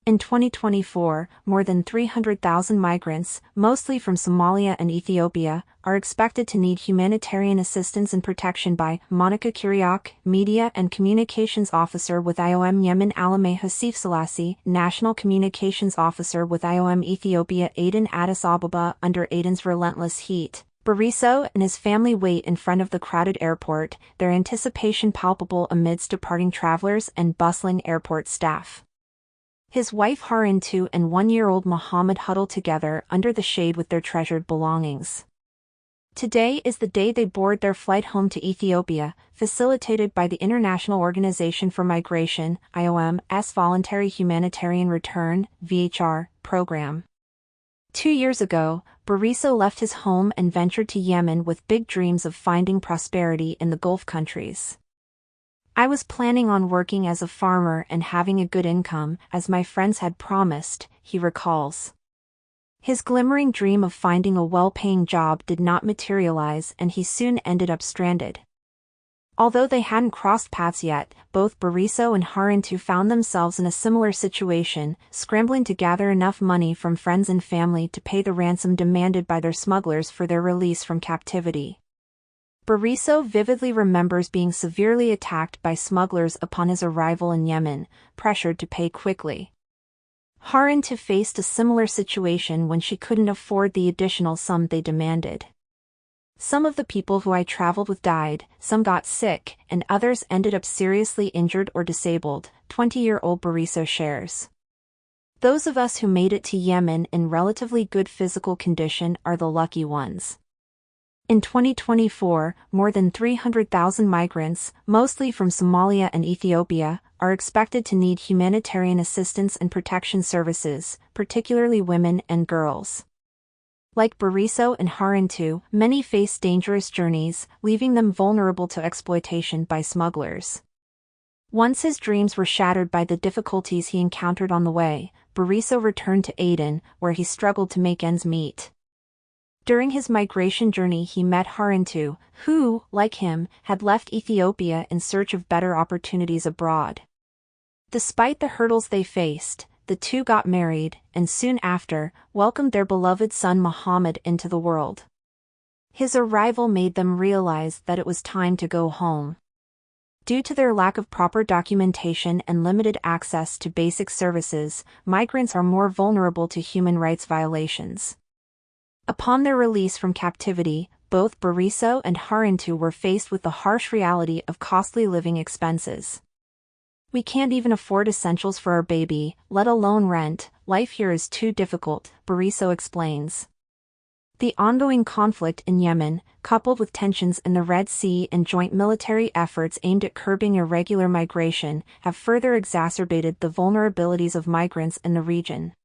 In 2024, more than 300,000 migrants, mostly from Somalia and Ethiopia, are expected to need humanitarian assistance and protection by Monica Kiriak, Media and Communications Officer with IOM Yemen Alameh Hasif Selassie, National Communications Officer with IOM Ethiopia Aden Addis Ababa. Under Aden's relentless heat, Bariso and his family wait in front of the crowded airport, their anticipation palpable amidst departing travelers and bustling airport staff. His wife Harintu and one-year-old Muhammad huddle together under the shade with their treasured belongings. Today is the day they board their flight home to Ethiopia, facilitated by the International Organization for Migration, IOM's Voluntary Humanitarian Return, VHR, program. 2 years ago, Bariso left his home and ventured to Yemen with big dreams of finding prosperity in the Gulf countries. "I was planning on working as a farmer and having a good income, as my friends had promised," he recalls. His glimmering dream of finding a well-paying job did not materialize and he soon ended up stranded. Although they hadn't crossed paths yet, both Bariso and Harintu found themselves in a similar situation, scrambling to gather enough money from friends and family to pay the ransom demanded by their smugglers for their release from captivity. Bariso vividly remembers being severely attacked by smugglers upon his arrival in Yemen, pressured to pay quickly. Harintu faced a similar situation when she couldn't afford the additional sum they demanded. "Some of the people who I traveled with died, some got sick, and others ended up seriously injured or disabled," 20-year-old Bariso shares. "Those of us who made it to Yemen in relatively good physical condition are the lucky ones." In 2024, more than 300,000 migrants, mostly from Somalia and Ethiopia, are expected to need humanitarian assistance and protection services, particularly women and girls. Like Bariso and Harintu, many face dangerous journeys, leaving them vulnerable to exploitation by smugglers. Once his dreams were shattered by the difficulties he encountered on the way, Bariso returned to Aden, where he struggled to make ends meet. During his migration journey he met Harintu, who, like him, had left Ethiopia in search of better opportunities abroad. Despite the hurdles they faced, the two got married, and soon after, welcomed their beloved son Muhammad into the world. His arrival made them realize that it was time to go home. Due to their lack of proper documentation and limited access to basic services, migrants are more vulnerable to human rights violations. Upon their release from captivity, both Bariso and Harintu were faced with the harsh reality of costly living expenses. "We can't even afford essentials for our baby, let alone rent. Life here is too difficult," Bariso explains. The ongoing conflict in Yemen, coupled with tensions in the Red Sea and joint military efforts aimed at curbing irregular migration, have further exacerbated the vulnerabilities of migrants in the region.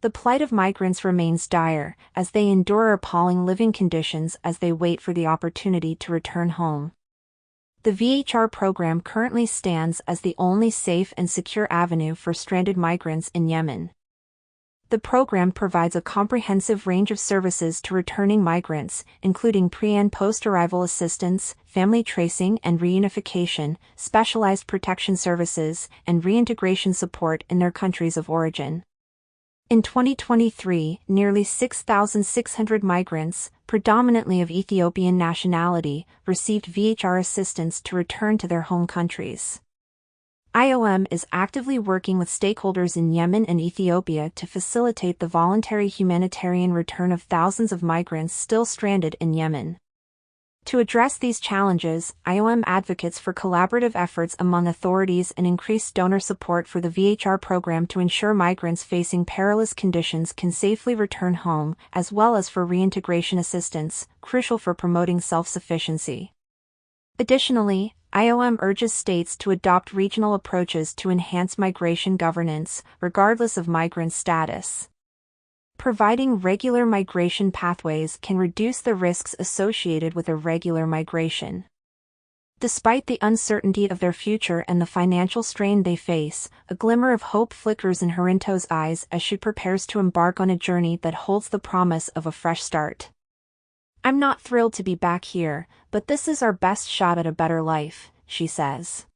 The plight of migrants remains dire, as they endure appalling living conditions as they wait for the opportunity to return home. The VHR program currently stands as the only safe and secure avenue for stranded migrants in Yemen. The program provides a comprehensive range of services to returning migrants, including pre- and post-arrival assistance, family tracing and reunification, specialized protection services, and reintegration support in their countries of origin. In 2023, nearly 6,600 migrants, predominantly of Ethiopian nationality, received VHR assistance to return to their home countries. IOM is actively working with stakeholders in Yemen and Ethiopia to facilitate the voluntary humanitarian return of thousands of migrants still stranded in Yemen. To address these challenges, IOM advocates for collaborative efforts among authorities and increased donor support for the VHR program to ensure migrants facing perilous conditions can safely return home, as well as for reintegration assistance, crucial for promoting self-sufficiency. Additionally, IOM urges states to adopt regional approaches to enhance migration governance, regardless of migrant status. Providing regular migration pathways can reduce the risks associated with irregular migration. Despite the uncertainty of their future and the financial strain they face, a glimmer of hope flickers in Harintu's eyes as she prepares to embark on a journey that holds the promise of a fresh start. "I'm not thrilled to be back here, but this is our best shot at a better life," she says.